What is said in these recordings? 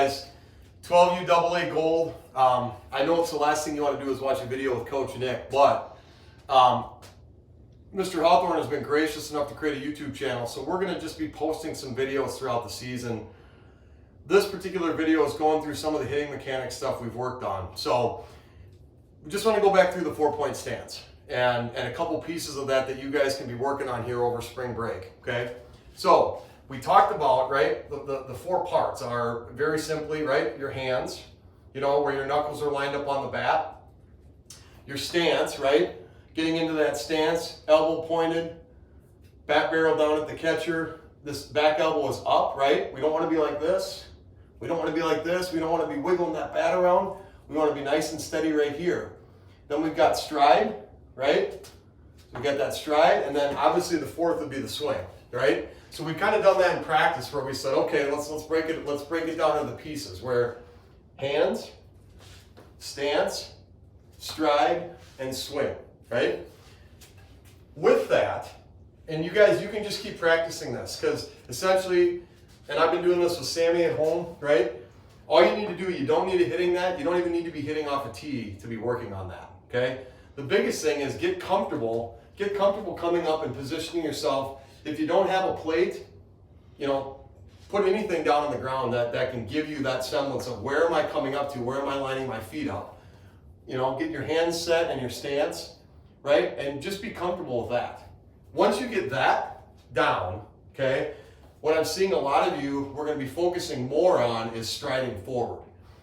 Guys, 12U AA Gold. I know it's the last thing you want to do is watch a video with Coach Nick, but Mr. Hawthorne has been gracious enough to create a YouTube channel, so we're going to just be posting some videos throughout the season. This particular video is going through some of the hitting mechanics stuff we've worked on. So we just want to go back through the 4-point stance and a couple pieces of that you guys can be working on here over spring break, okay? So we talked about, right, the 4 parts are very simply, right, your hands, you know, where your knuckles are lined up on the bat. Your stance, right, getting into that stance, elbow pointed, bat barrel down at the catcher. This back elbow is up, right? We don't want to be like this. We don't want to be like this. We don't want to be wiggling that bat around. We want to be nice and steady right here. Then we've got stride, right? So we got that stride, and then obviously the 4th would be the swing, right? So we've kind of done that in practice where we said, okay, let's break it down into the pieces where hands, stance, stride, and swing, right? With that, and you guys, you can just keep practicing this because essentially, and I've been doing this with Sammy at home, right? All you need to do, you don't need to hitting that. You don't even need to be hitting off a tee to be working on that, okay? The biggest thing is get comfortable coming up and positioning yourself. If you don't have a plate, you know, put anything down on the ground that can give you that semblance of where am I coming up to, where am I lining my feet up? You know, get your hands set and your stance, right? And just be comfortable with that. Once you get that down, okay, what I'm seeing a lot of you, we're going to be focusing more on is striding forward.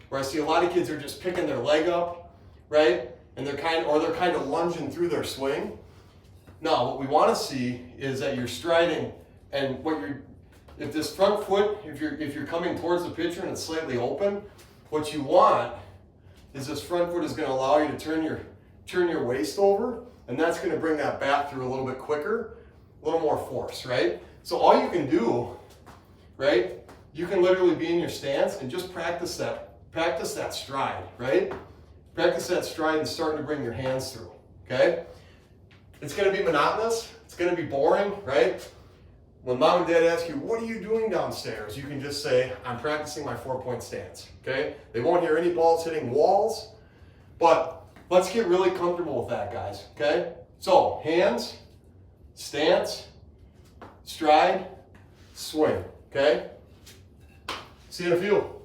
Where I see a lot of kids are just picking their leg up, right? And they're kind of lunging through their swing. No, what we want to see is that you're striding, and if this front foot, if you're coming towards the pitcher and it's slightly open, what you want is this front foot is going to allow you to turn your waist over, and that's going to bring that bat through a little bit quicker, a little more force, right? So all you can do, right? You can literally be in your stance and just practice that stride, right? Practice that stride and starting to bring your hands through, okay? It's going to be monotonous. It's going to be boring, right? When mom and dad ask you, what are you doing downstairs? You can just say, I'm practicing my 4-point stance, okay? They won't hear any balls hitting walls, but let's get really comfortable with that, guys, okay? So, hands, stance, stride, swing, okay? See you in a few.